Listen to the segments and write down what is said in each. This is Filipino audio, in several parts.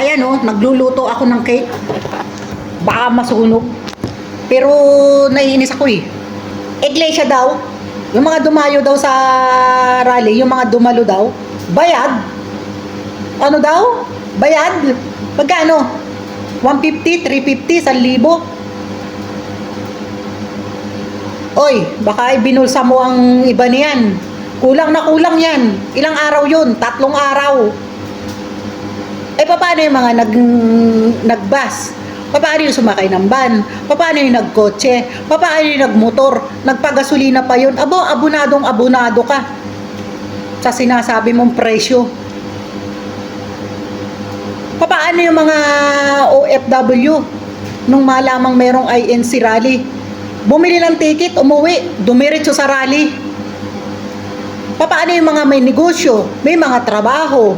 Ayan oh, nagluluto ako ng cake. Baka masunog. Pero naiinis ako eh. Iglesia daw. Yung mga dumayo daw sa rally, yung mga dumalo daw, bayad. Ano daw? Bayad? Magkano? 150, 350, 1,000? Oy, baka ibinulsa mo ang iba niyan. Kulang na kulang yan. Ilang araw yun? 3 araw. Eh, paano yung mga nagbus? Paano yung sumakay ng van? Paano yung nagkotse? Paano yung nagmotor? Nagpagasolina pa yun? Abo, abunado ka sa sinasabi mong presyo. Paano yung mga OFW nung malamang merong INC rally? Bumili ng ticket, umuwi, dumiretso sa rally. Paano yung mga may negosyo, may mga trabaho?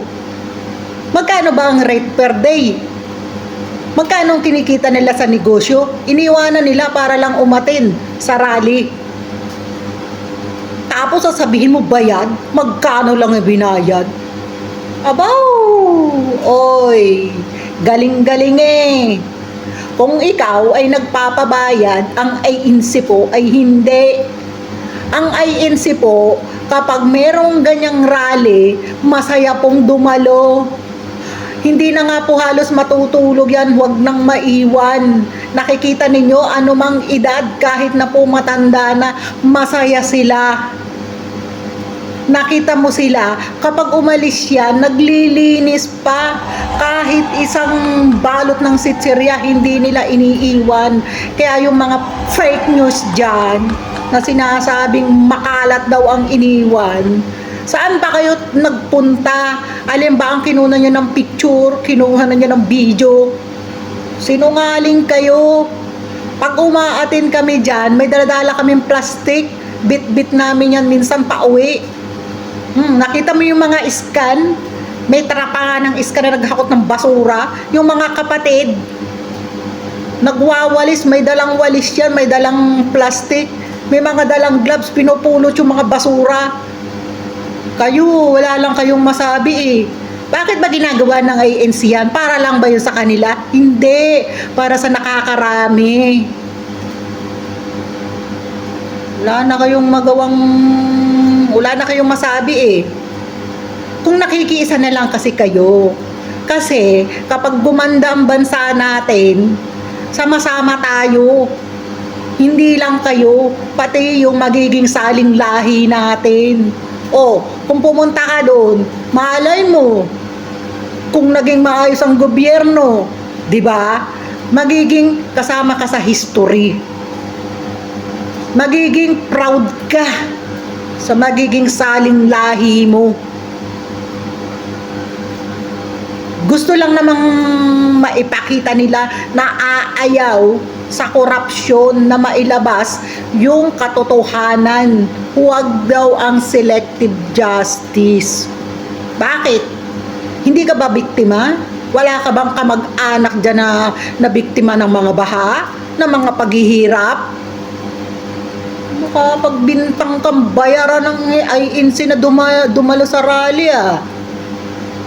Magkano ba ang rate per day? Magkano ang kinikita nila sa negosyo? Iniwanan nila para lang umatin sa rally. Tapos sasabihin mo bayad? Magkano lang ang binayad? Abaw! Oy! Galing-galing eh! Kung ikaw ay nagpapabayad, ang INC po ay hindi. Ang INC po, kapag merong ganyang rally, masaya pong dumalo. Hindi na nga po halos matutulog yan, huwag nang maiwan. Nakikita ninyo, anumang edad, kahit na po matanda na, masaya sila. Nakita mo sila, kapag umalis yan, naglilinis pa. Kahit isang balot ng sitsirya, hindi nila iniiwan. Kaya yung mga fake news dyan, na sinasabing makalat daw ang iniwan, saan ba kayo nagpunta? Alin ba ang kinuha nyo ng picture? Kinuha na nyo ng video? Sinungaling kayo. Pag umaatin kami dyan, may daladala kaming plastic. Bit-bit namin yan minsan pauwi. Nakita mo yung mga scan? May trapa ng scan na naghakot ng basura. Yung mga kapatid, nagwawalis, may dalang walis yan, may dalang plastic, may mga dalang gloves, pinupulot yung mga basura. Kayo, wala lang kayong masabi eh. Bakit ba ginagawa ng INC yan? Para lang ba yun sa kanila? Hindi. Para sa nakakarami. Wala na kayong masabi eh. Kung nakikiisa na lang kasi kayo. Kasi, kapag gumanda ang bansa natin, sama-sama tayo. Hindi lang kayo, pati yung magiging saling lahi natin. Kung pumunta ka doon, malay mo, kung naging maayos ang gobyerno, di ba? Magiging kasama ka sa history. Magiging proud ka sa magiging saling lahi mo. Gusto lang namang maipakita nila na aayaw sa korupsyon na mailabas yung katotohanan. Huwag daw ang selective justice. Bakit? Hindi ka ba biktima? Wala ka bang kamag-anak dyan na biktima ng mga baha? Ng mga paghihirap? Makapagbintang kang bayaran ng INC na dumalo sa rally ah.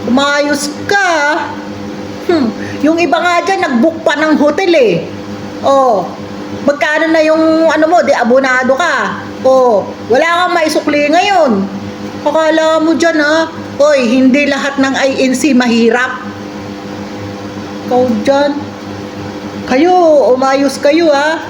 Umayos ka. Yung iba nga dyan, nag-book pa ng hotel eh. Magkano na yung mo, di abonado ka. Wala kang maisukli ngayon. Akala mo dyan ha. Hindi lahat ng INC mahirap. Ikaw dyan. Kayo, umayos kayo ha.